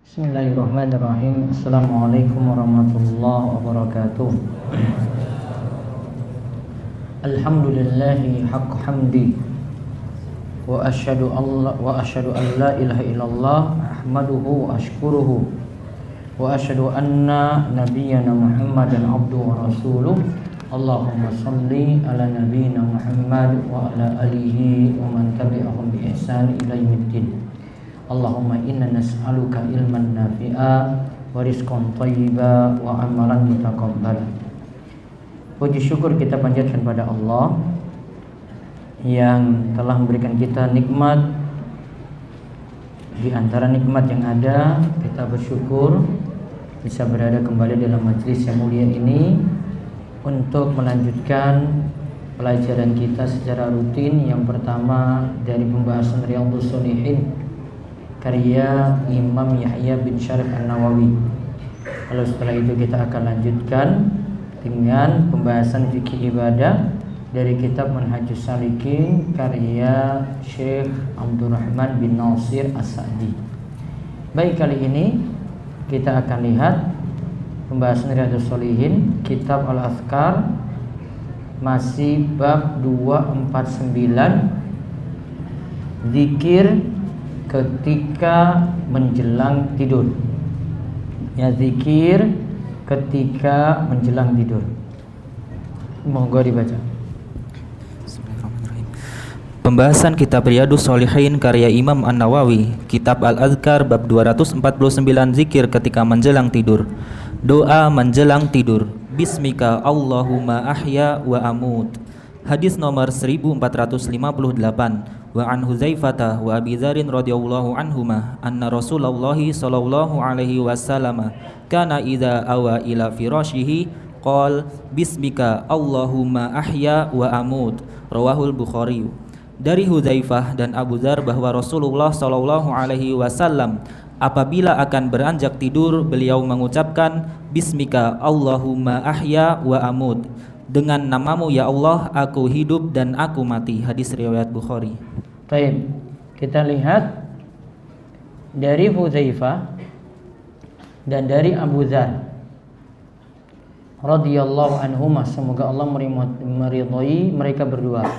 Bismillahirrahmanirrahim. Assalamualaikum warahmatullahi wabarakatuh. Alhamdulillahi haqq hamdi wa asyhadu an la ilaha illallah ahmaduhu wa ashkuruhu wa asyhadu anna nabiyyana Muhammadan abduhu wa rasuluh. Allahumma salli ala nabiyyina Muhammad wa ala alihi wa man tabi'ahum bi ihsan ila yaumiddin. Allahumma inna nas'aluka ilman nafi'a wa rizqan thayyiba wa amalan mutaqabbala. Puji syukur kita panjatkan pada Allah yang telah memberikan kita nikmat. Di antara nikmat yang ada, kita bersyukur bisa berada kembali dalam majelis yang mulia ini untuk melanjutkan pelajaran kita secara rutin. Yang pertama dari pembahasan Riyadhus Shalihin karya Imam Yahya bin Syarif An-Nawawi. Lalu setelah itu kita akan lanjutkan dengan pembahasan fikih ibadah dari kitab Manhajus Salikin karya Syekh Abdurrahman bin Nasir As-Sa'di. Baik, kali ini kita akan lihat pembahasan Riyadhus Shalihin kitab Al-Azkar, masih bab 249, zikir ketika menjelang tidur. Ya, zikir ketika menjelang tidur. Monggo dibaca. Bismillahirrahmanirrahim. Pembahasan kitab Riyadhus Shalihin karya Imam An-Nawawi, kitab Al-Azkar bab 249, zikir ketika menjelang tidur. Doa menjelang tidur. Bismika Allahumma ahya wa amut. Hadis nomor 1458. Wa an Huzaifah wa Abi Dzarin radhiyallahu anhuma anna Rasulullah sallallahu alaihi wasallam kana idza awa ila firashihi qala bismika Allahumma ahya wa amut. Rawahul Bukhari. Dari Huzaifah dan Abu Dzar bahwa Rasulullah sallallahu alaihi wasallam apabila akan beranjak tidur beliau mengucapkan bismika Allahumma ahya wa amut. Dengan namamu ya Allah aku hidup dan aku mati. Hadis riwayat Bukhari. Baik, kita lihat dari Hudzaifah dan dari Abu Dzar radhiyallahu anhuma, semoga Allah meridhai mereka berdua,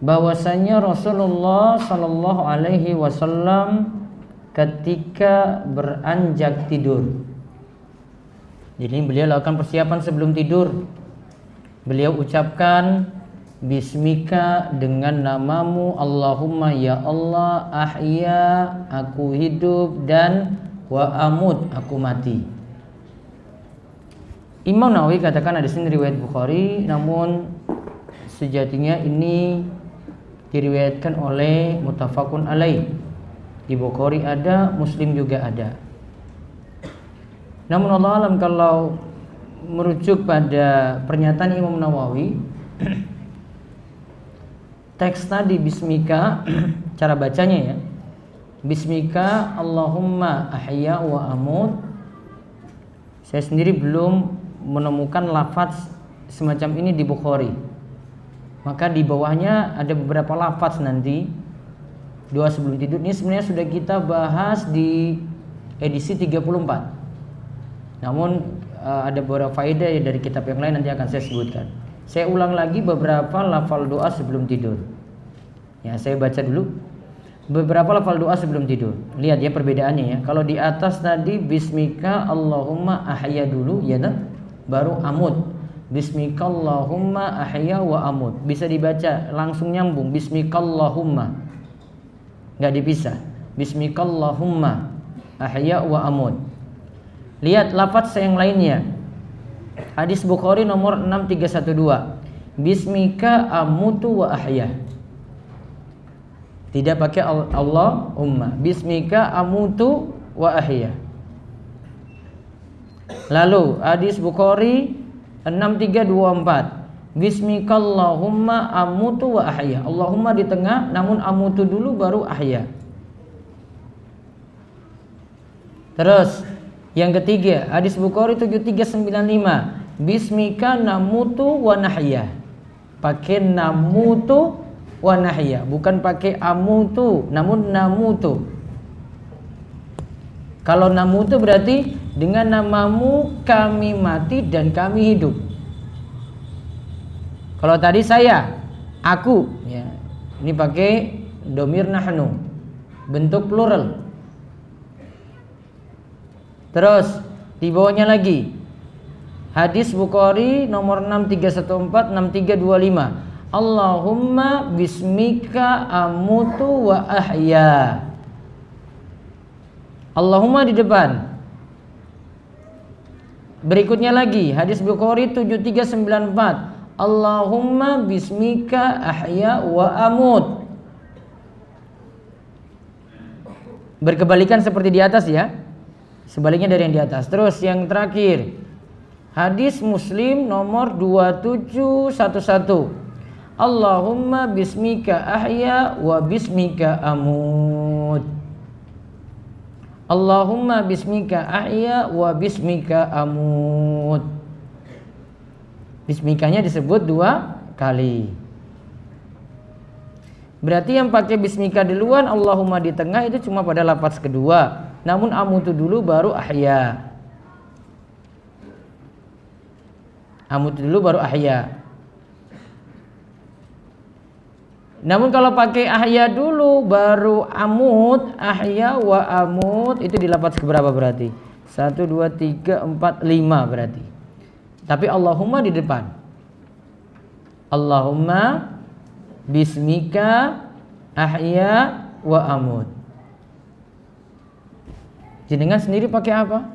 bahwasanya Rasulullah sallallahu alaihi wasallam ketika beranjak tidur, jadi beliau lakukan persiapan sebelum tidur, beliau ucapkan bismika, dengan namamu Allahumma ya Allah, ahya aku hidup, dan wa amut aku mati. Imam Nawawi katakan ada sini riwayat Bukhari, namun sejatinya ini diriwayatkan oleh muttafaqun alaih. Di Bukhari ada, Muslim juga ada. Namun Allah alam, kalau merujuk pada pernyataan Imam Nawawi, teks tadi bismika, cara bacanya ya, bismika Allahumma ahya wa amut, saya sendiri belum menemukan lafaz semacam ini di Bukhari. Maka di bawahnya ada beberapa lafaz nanti, doa sebelum tidur. Ini sebenarnya sudah kita bahas di edisi 34. Namun ada beberapa faedah dari kitab yang lain, nanti akan saya sebutkan. Saya ulang lagi beberapa lafal doa sebelum tidur. Ya, saya baca dulu beberapa lafal doa sebelum tidur. Lihat ya perbedaannya ya. Kalau di atas tadi bismika Allahumma ahya dulu ya, baru amut. Bismika Allahumma ahya wa amut. Bisa dibaca langsung nyambung, bismika Allahumma, enggak dipisah. Bismika Allahumma ahya wa amut. Lihat lafaz yang lainnya. Hadis Bukhari nomor 6312. Bismika amutu wa ahya. Tidak pakai Allahumma. Bismika amutu wa ahya. Lalu hadis Bukhari 6324. Bismika Allahumma amutu wa ahya. Allahumma di tengah, namun amutu dulu baru ahya. Terus yang ketiga, hadis Bukhari 7395. Bismika namutu wa nahya. pakai namutu wa nahya, bukan pakai amutu, namun namutu. Kalau namutu berarti dengan namamu kami mati dan kami hidup. Kalau tadi saya, aku, ya, ini pakai domir nahnu, bentuk plural. Terus di bawahnya lagi hadis Bukhari nomor 6314 6325, Allahumma bismika amutu wa ahya. Allahumma di depan. Berikutnya lagi hadis Bukhari 7394, Allahumma bismika ahya wa amut. Berkebalikan seperti di atas ya, sebaliknya dari yang di atas. Terus yang terakhir hadis Muslim nomor 2711, Allahumma bismika ahya wa bismika amut. Allahumma bismika ahya wa bismika amut. Bismikanya disebut 2 kali. Berarti yang pakai bismika duluan, Allahumma di tengah, itu cuma pada lafaz kedua. Namun amutu dulu baru ahya. Amutu dulu baru ahya. Namun kalau pakai ahya dulu baru amut, ahya wa amut, itu di lafaz keberapa berarti? 1, 2, 3, 4, 5 berarti. Tapi Allahumma di depan. Allahumma bismika ahya wa amut. Jenengan sendiri pakai apa?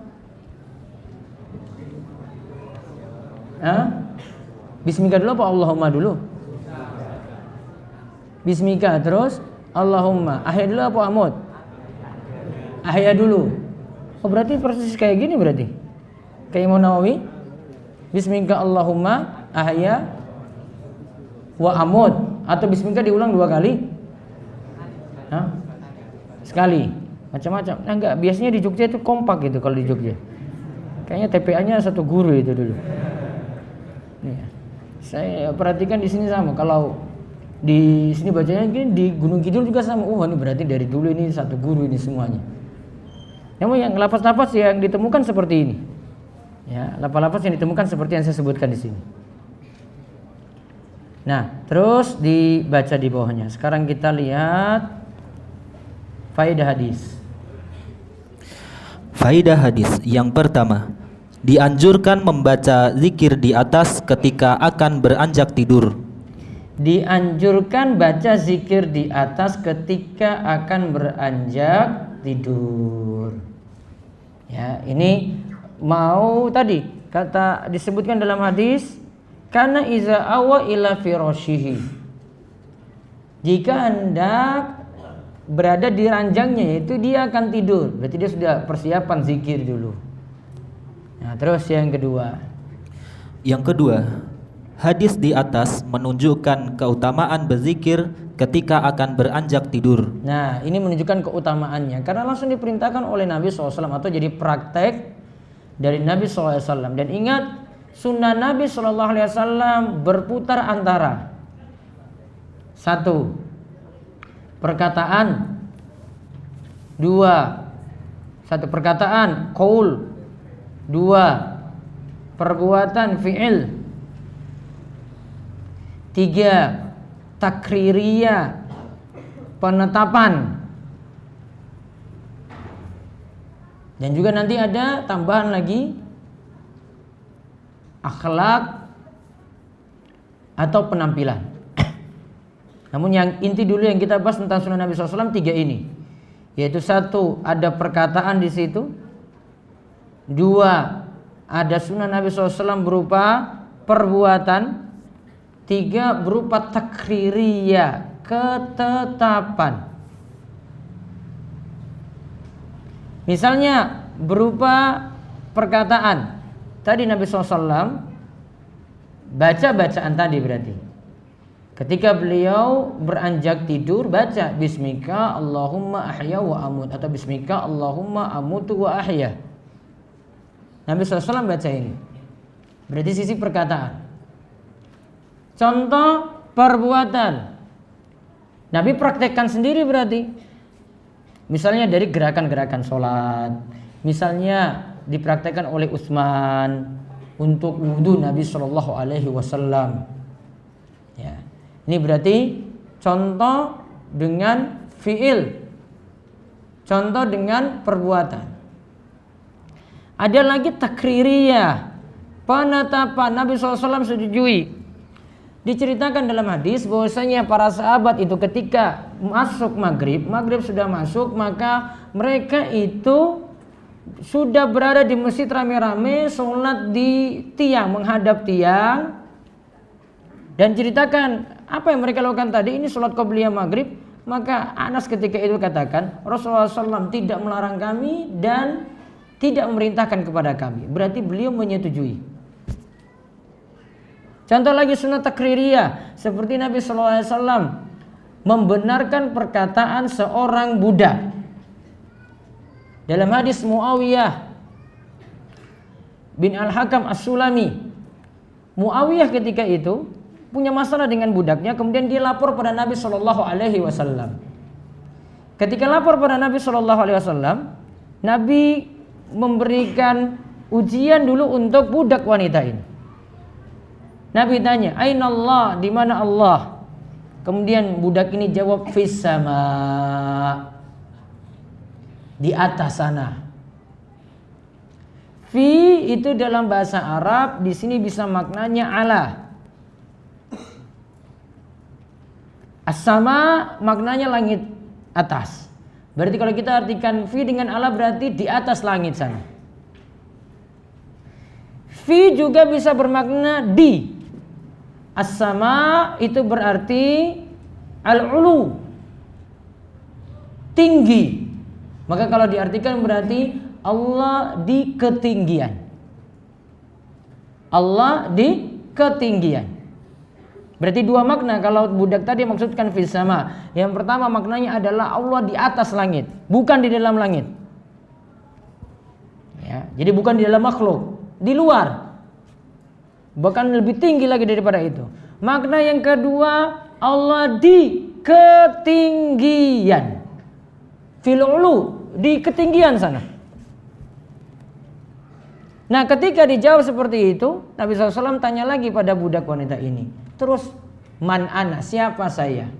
Bismika dulu apa Allahumma dulu? Bismika terus Allahumma. Ahya dulu apa amut? Ahya dulu. Oh berarti persis kayak gini berarti. Kayak Imam Nawawi. Bismika Allahumma ahya wa amut. Atau bismika diulang 2 kali? Sekali. Macam-macam. Nah enggak, biasanya di Jogja itu kompak gitu kalau di Jogja. Kayaknya TPA-nya 1 guru itu dulu. Nih, saya perhatikan di sini sama. Kalau di sini bacanya gini, di Gunung Kidul juga sama. Oh, ini berarti dari dulu ini 1 guru ini semuanya. Namun yang lafaz-lafaz yang ditemukan seperti ini. Ya, lafaz-lafaz yang ditemukan seperti yang saya sebutkan di sini. Nah, terus dibaca di bawahnya. Sekarang kita lihat faedah hadis. Faedah hadis yang pertama, dianjurkan membaca zikir di atas ketika akan beranjak tidur. Dianjurkan baca zikir di atas ketika akan beranjak tidur. Ya, ini mau tadi kata disebutkan dalam hadis, karena iza awa ila firashihi. Jika hendak berada di ranjangnya, itu dia akan tidur. Berarti dia sudah persiapan zikir dulu. Nah, terus yang kedua. Yang kedua, hadis di atas menunjukkan keutamaan berzikir ketika akan beranjak tidur. Nah, ini menunjukkan keutamaannya karena langsung diperintahkan oleh Nabi SAW atau jadi praktek dari Nabi SAW. Dan ingat, sunnah Nabi SAW berputar antara 1. Perkataan, 2. 1 perkataan qaul, 2 perbuatan fi'il, 3 takririyah penetapan, dan juga nanti ada tambahan lagi akhlak atau penampilan. Namun yang inti dulu yang kita bahas tentang sunnah Nabi SAW 3 ini, yaitu 1 ada perkataan di situ, 2 ada sunnah Nabi SAW berupa perbuatan, 3 berupa takririyah ketetapan. Misalnya berupa perkataan tadi Nabi SAW baca bacaan tadi berarti. Ketika beliau beranjak tidur baca bismika Allahumma ahya wa amut atau bismika Allahumma amutu wa ahya. Nabi SAW baca ini. Berarti sisi perkataan. contoh perbuatan. Nabi praktekkan sendiri berarti. Misalnya dari gerakan-gerakan sholat. Misalnya dipraktekkan oleh Utsman untuk wudhu Nabi Shallallahu Alaihi Wasallam. Ya, ini berarti contoh dengan fiil, contoh dengan perbuatan. Ada lagi takririyah, penetapan Nabi SAW setujui. Diceritakan dalam hadis bahwasanya para sahabat itu ketika masuk maghrib sudah masuk, maka mereka itu sudah berada di masjid rame-rame, sholat di tiang, menghadap tiang. Dan ceritakan apa yang mereka lakukan tadi, ini sholat qobliyah maghrib. Maka Anas ketika itu katakan, Rasulullah SAW tidak melarang kami dan tidak memerintahkan kepada kami. Berarti beliau menyetujui. Contoh lagi sunnah takririyah, seperti Nabi SAW membenarkan perkataan seorang budak. Dalam hadis Muawiyah bin Al-Hakam As-Sulami, Muawiyah ketika itu punya masalah dengan budaknya, kemudian dia lapor pada Nabi SAW. Ketika lapor pada Nabi SAW, Nabi memberikan ujian dulu untuk budak wanita ini. Nabi tanya, "Aina Allah?" Di mana Allah? Kemudian budak ini jawab, "Fis sama." Di atas sana. Fi itu dalam bahasa Arab di sini bisa maknanya ala. As-sama maknanya langit atas. Berarti kalau kita artikan fi dengan ala berarti di atas langit sana. Fi juga bisa bermakna di. As-sama itu berarti al-ulu, tinggi. Maka kalau diartikan berarti Allah di ketinggian. Allah di ketinggian. Berarti dua makna kalau budak tadi maksudkan fis sama. Yang pertama maknanya adalah Allah di atas langit, bukan di dalam langit. Ya, jadi bukan di dalam makhluk, di luar. Bahkan lebih tinggi lagi daripada itu. Makna yang kedua, Allah di ketinggian. Fil ulu, di ketinggian sana. Nah, ketika dijawab seperti itu, Nabi SAW tanya lagi pada budak wanita ini. Terus, man ana, siapa saya?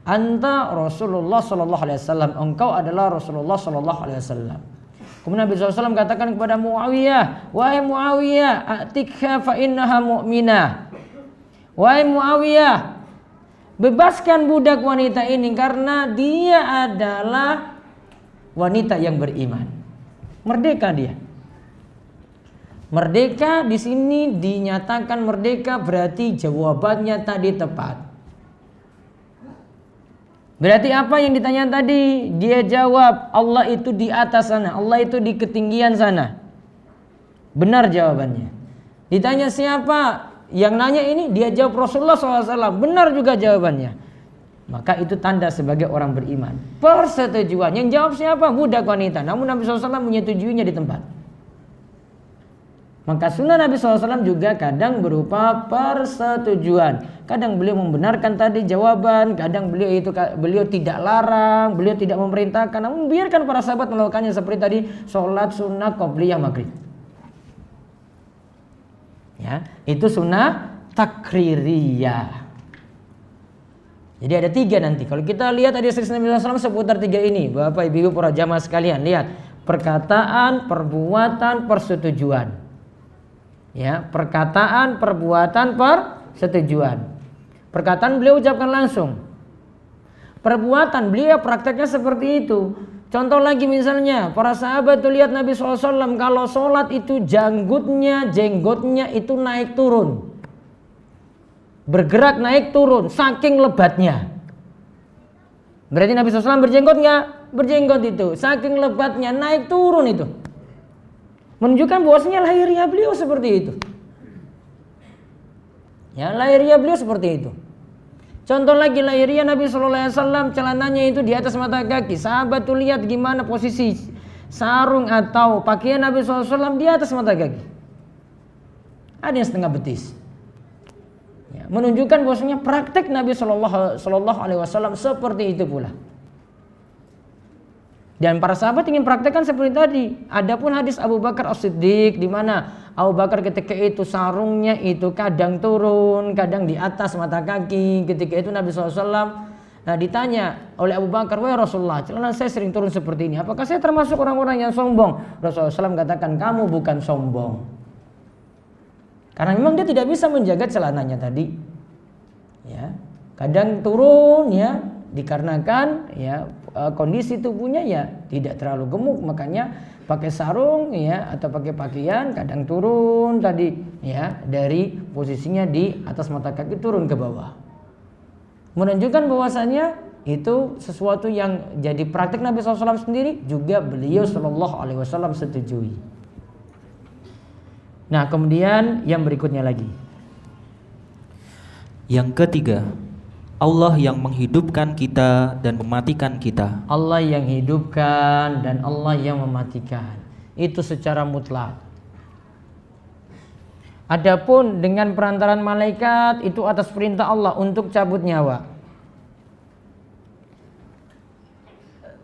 Anta Rasulullah SAW. Engkau adalah Rasulullah SAW. Kemudian Nabi SAW katakan kepada Muawiyah, "Wahai Muawiyah, atikha fa innaha mu'minah." Wahai Muawiyah, bebaskan budak wanita ini karena dia adalah wanita yang beriman. Merdeka dia. Merdeka di sini dinyatakan merdeka berarti jawabannya tadi tepat. Berarti apa yang ditanya tadi? Dia jawab Allah itu di atas sana, Allah itu di ketinggian sana. Benar jawabannya. Ditanya siapa yang nanya ini? Dia jawab Rasulullah SAW. Benar juga jawabannya. Maka itu tanda sebagai orang beriman. Persetujuan. Yang jawab siapa? Budak wanita. Namun Nabi SAW menyetujuinya di tempat. Maka sunnah Nabi SAW juga kadang berupa persetujuan. Kadang beliau membenarkan tadi jawaban, kadang beliau tidak larang, beliau tidak memerintahkan, namun biarkan para sahabat melakukannya seperti tadi sholat sunnah qobliyah maghrib. Ya, itu sunnah takririyah. Jadi ada 3 nanti. Kalau kita lihat hadis Nabi SAW seputar 3 ini, Bapak Ibu para jamaah sekalian, lihat perkataan, perbuatan, persetujuan. Ya, perkataan, perbuatan, persetujuan. Perkataan beliau ucapkan langsung. Perbuatan beliau prakteknya seperti itu. Contoh lagi misalnya, para sahabat tuh lihat Nabi SAW kalau sholat itu jenggotnya itu naik turun. Bergerak naik turun, saking lebatnya. Berarti Nabi SAW berjenggot nggak? Berjenggot itu, saking lebatnya naik turun itu. Menunjukkan bahwasanya lahiriah beliau seperti itu. Ya, lahiriah beliau seperti itu. Contoh lagi lahiriah Nabi SAW, celananya itu di atas mata kaki. Sahabat tuh lihat gimana posisi sarung atau pakaian Nabi SAW di atas mata kaki. Ada yang setengah betis. Ya, Ya, menunjukkan bahwasanya praktek Nabi Shallallahu Alaihi Wasallam seperti itu pula. Dan para sahabat ingin praktekkan seperti tadi. Adapun hadis Abu Bakar As-Siddiq di mana Abu Bakar ketika itu sarungnya itu kadang turun, kadang di atas mata kaki. Ketika itu Nabi SAW ditanya oleh Abu Bakar, wahai Rasulullah, celana saya sering turun seperti ini. Apakah saya termasuk orang-orang yang sombong? Rasulullah SAW katakan, kamu bukan sombong. Karena memang dia tidak bisa menjaga celananya tadi. Ya, kadang turun ya, dikarenakan ya kondisi tubuhnya ya tidak terlalu gemuk, makanya pakai sarung ya atau pakai pakaian kadang turun tadi ya dari posisinya di atas mata kaki turun ke bawah, menunjukkan bahwasanya itu sesuatu yang jadi praktik Nabi SAW sendiri, juga beliau SAW setujui. Nah, kemudian yang berikutnya lagi, yang ketiga, Allah yang menghidupkan kita dan mematikan kita. Allah yang hidupkan dan Allah yang mematikan, itu secara mutlak. Adapun dengan perantaran malaikat itu atas perintah Allah untuk cabut nyawa.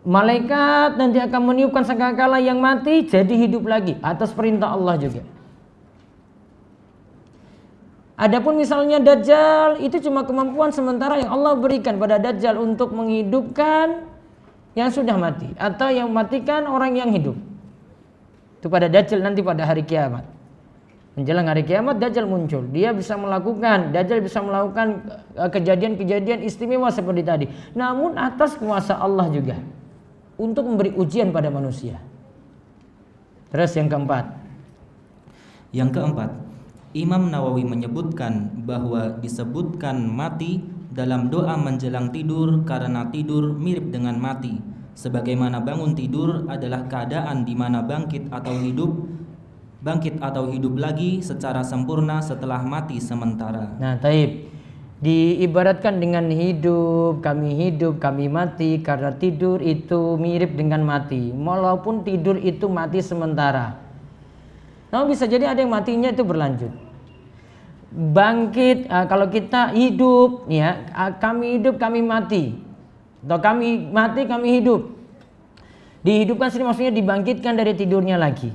Malaikat nanti akan meniupkan sangkakala yang mati jadi hidup lagi atas perintah Allah juga. Adapun misalnya Dajjal, itu cuma kemampuan sementara yang Allah berikan pada Dajjal untuk menghidupkan yang sudah mati atau yang mematikan orang yang hidup. Itu pada Dajjal nanti pada hari kiamat. Menjelang hari kiamat Dajjal muncul. Dajjal bisa melakukan kejadian-kejadian istimewa seperti tadi. Namun atas kuasa Allah juga untuk memberi ujian pada manusia. Terus yang keempat. Imam Nawawi menyebutkan bahwa disebutkan mati dalam doa menjelang tidur karena tidur mirip dengan mati, sebagaimana bangun tidur adalah keadaan di mana bangkit atau hidup lagi secara sempurna setelah mati sementara. Nah, taib diibaratkan dengan hidup, kami mati karena tidur itu mirip dengan mati, walaupun tidur itu mati sementara. Nah, bisa jadi ada yang matinya itu berlanjut. Bangkit, kalau kita hidup, ya, kami hidup, kami mati, atau kami mati, kami hidup. Dihidupkan sini maksudnya dibangkitkan dari tidurnya lagi,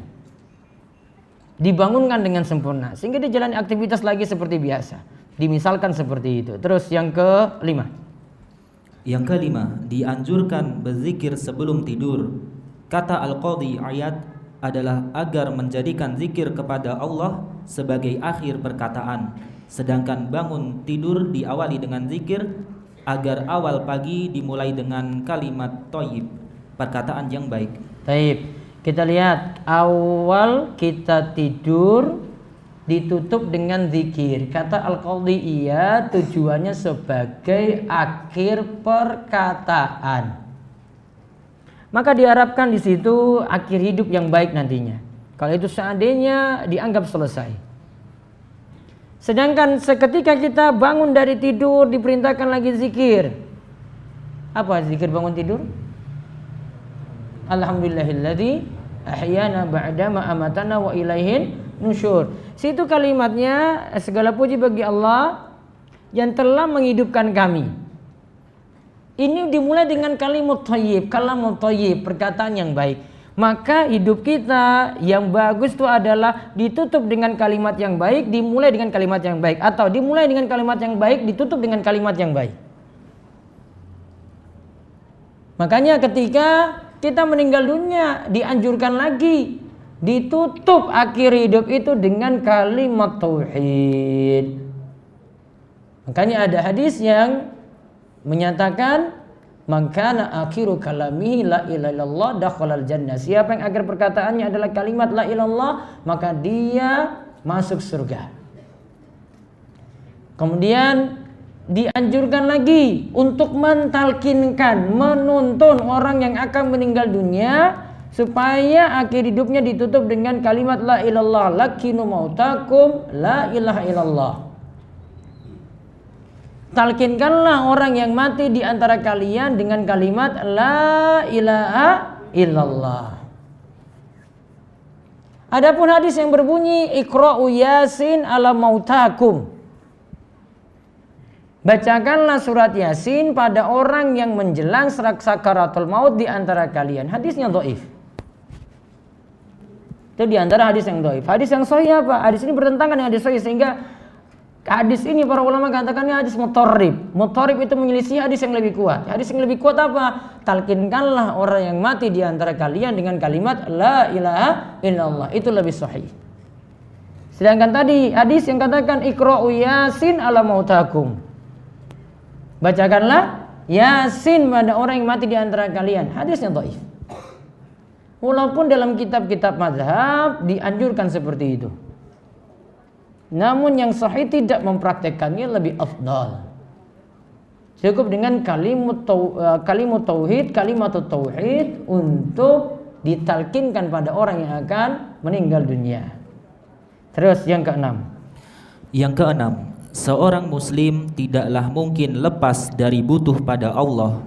dibangunkan dengan sempurna, sehingga dia jalani aktivitas lagi seperti biasa. Dimisalkan seperti itu. Terus yang kelima. Dianjurkan berzikir sebelum tidur. Kata Al-Qadhi Iyad adalah agar menjadikan zikir kepada Allah sebagai akhir perkataan, sedangkan bangun tidur diawali dengan zikir agar awal pagi dimulai dengan kalimat thayyib, perkataan yang baik. Taib. Kita lihat awal kita tidur ditutup dengan zikir. Kata Al-Qadhi Iyad tujuannya sebagai akhir perkataan. Maka diharapkan di situ akhir hidup yang baik nantinya. Kalau itu seandainya dianggap selesai. Sedangkan seketika kita bangun dari tidur diperintahkan lagi zikir. Apa zikir bangun tidur? Alhamdulillahilladzi ahyana ba'dama amatana wa ilaihin nusyur. Situ kalimatnya segala puji bagi Allah yang telah menghidupkan kami. Ini dimulai dengan kalimat thayyib, kalamut thayyib, perkataan yang baik. Maka hidup kita yang bagus itu adalah ditutup dengan kalimat yang baik, dimulai dengan kalimat yang baik, atau dimulai dengan kalimat yang baik, ditutup dengan kalimat yang baik. Makanya ketika kita meninggal dunia dianjurkan lagi ditutup akhir hidup itu dengan kalimat tauhid. Makanya ada hadis yang menyatakan man kana akhiru kalamihi la ilaha illallah dakhalal jannah. Siapa yang akhir perkataannya adalah kalimat la ilallah, maka dia masuk surga. Kemudian dianjurkan lagi untuk mentalkinkan, menuntun orang yang akan meninggal dunia supaya akhir hidupnya ditutup dengan kalimat la ilallah, lakinu mautakum la ilaha illallah. Talkinkanlah orang yang mati di antara kalian dengan kalimat la ilaha illallah. Adapun hadis yang berbunyi iqra'u yasin ala mautakum, Bacakanlah surat Yasin pada orang yang menjelang sakaratul maut di antara kalian. Hadisnya dhaif. Itu di antara hadis yang dhaif. Hadis yang sahih apa? Hadis ini bertentangan dengan hadis sahih, sehingga hadis ini para ulama katakan ini hadis mutharrib. Mutharrib itu menyelisih hadis yang lebih kuat. Hadis yang lebih kuat apa? Talkinkanlah orang yang mati di antara kalian dengan kalimat la ilaha illallah. Itu lebih sahih. Sedangkan tadi hadis yang katakan iqra'u yasin ala mautakum. Bacakanlah Yasin pada orang yang mati di antara kalian. Hadisnya dhaif. Walaupun dalam kitab-kitab mazhab dianjurkan seperti itu, namun yang sahih tidak mempraktekannya lebih afdal. Cukup dengan kalimat tauhid untuk ditalkinkan pada orang yang akan meninggal dunia. Terus yang keenam. Yang keenam, seorang muslim tidaklah mungkin lepas dari butuh pada Allah.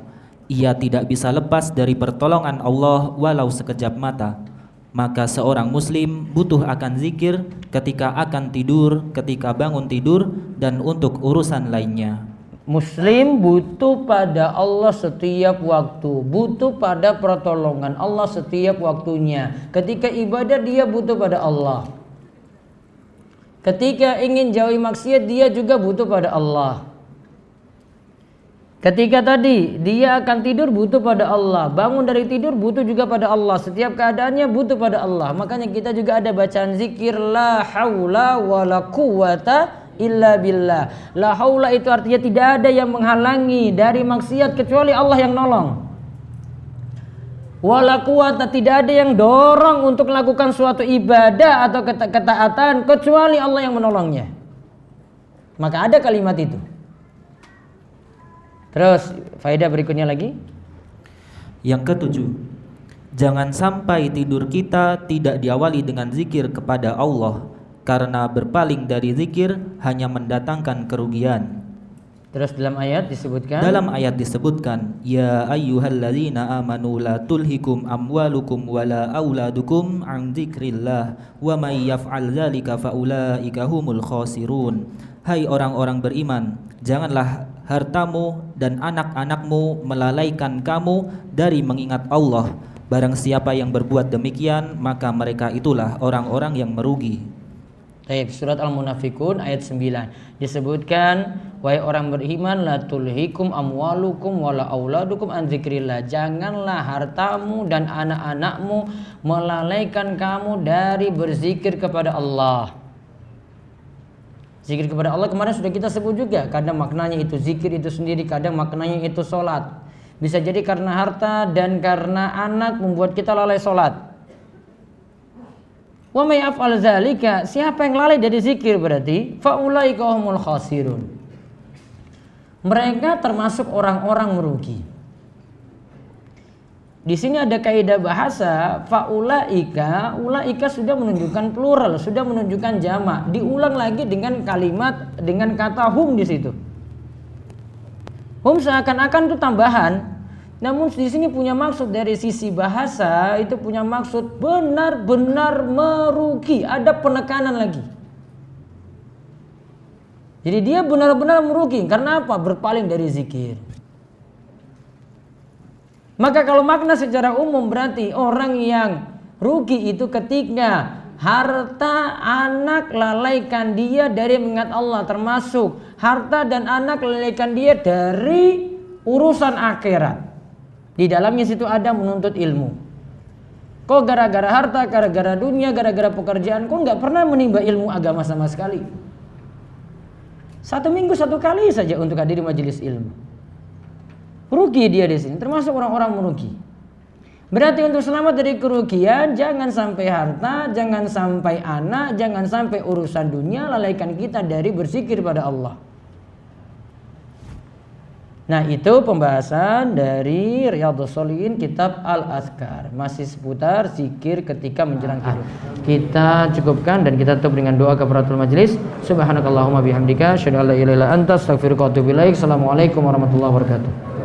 Ia tidak bisa lepas dari pertolongan Allah walau sekejap mata. Maka seorang muslim butuh akan zikir ketika akan tidur, ketika bangun tidur, dan untuk urusan lainnya. Muslim butuh pada Allah setiap waktu, butuh pada pertolongan Allah setiap waktunya. Ketika ibadah dia butuh pada Allah. Ketika ingin jauhi maksiat dia juga butuh pada Allah. Ketika tadi dia akan tidur butuh pada Allah, bangun dari tidur butuh juga pada Allah, setiap keadaannya butuh pada Allah. Makanya kita juga ada bacaan zikir la haula wala quwata illa billah. La haula itu artinya tidak ada yang menghalangi dari maksiat kecuali Allah yang nolong. Wala quwata, tidak ada yang dorong untuk melakukan suatu ibadah atau ketaatan kecuali Allah yang menolongnya. Maka ada kalimat itu. Terus faedah berikutnya lagi. Yang ketujuh, jangan sampai tidur kita tidak diawali dengan zikir kepada Allah, karena berpaling dari zikir hanya mendatangkan kerugian. Terus dalam ayat disebutkan, ya ayyuhalladzina amanu la tulhikum amwalukum wala auladukum an dzikrillah wa may yaf'al dzalika faulaika humul khasirun. Hai orang-orang beriman, janganlah hartamu dan anak-anakmu melalaikan kamu dari mengingat Allah. Barang siapa yang berbuat demikian, maka mereka itulah orang-orang yang merugi. Baik, surat Al-Munafikun ayat 9 disebutkan, wahai orang beriman, la tulhikum amwalukum wala auladukum an dzikrillah. Janganlah hartamu dan anak-anakmu melalaikan kamu dari berzikir kepada Allah. Zikir kepada Allah kemarin sudah kita sebut juga. Kadang maknanya itu zikir itu sendiri, kadang maknanya itu sholat. Bisa jadi karena harta dan karena anak membuat kita lalai sholat. Wa may yaf'al dzalika, siapa yang lalai dari zikir berarti faulaika humul khasirun. Mereka termasuk orang-orang merugi. Di sini ada kaidah bahasa faulaika, ulaika sudah menunjukkan plural, sudah menunjukkan jamak, diulang lagi dengan kalimat dengan kata hum di situ. Hum seakan-akan itu tambahan. Namun di sini punya maksud dari sisi bahasa, itu punya maksud benar-benar merugi, ada penekanan lagi. Jadi dia benar-benar merugi, karena apa? Berpaling dari zikir. Maka kalau makna secara umum berarti orang yang rugi itu ketika harta anak lalaikan dia dari mengingat Allah, termasuk harta dan anak lalaikan dia dari urusan akhirat. Di dalamnya situ ada menuntut ilmu. Kok gara-gara harta, gara-gara dunia, gara-gara pekerjaan, kok nggak pernah menimba ilmu agama sama sekali? 1 minggu 1 kali saja untuk hadir di majelis ilmu. Rugi dia di sini, termasuk orang-orang merugi. Berarti untuk selamat dari kerugian, jangan sampai harta, jangan sampai anak, jangan sampai urusan dunia lalaikan kita dari berzikir pada Allah. Nah, itu pembahasan dari Riyadhus Shalihin kitab Al-Azkar, masih seputar zikir ketika menjelang tidur. Kita cukupkan dan kita tutup dengan doa kafaratul majlis. Subhanakallahumma bihamdika asyhadu an la ilaha illa anta astaghfiruka wa atubu ilaik. Assalamualaikum warahmatullahi wabarakatuh.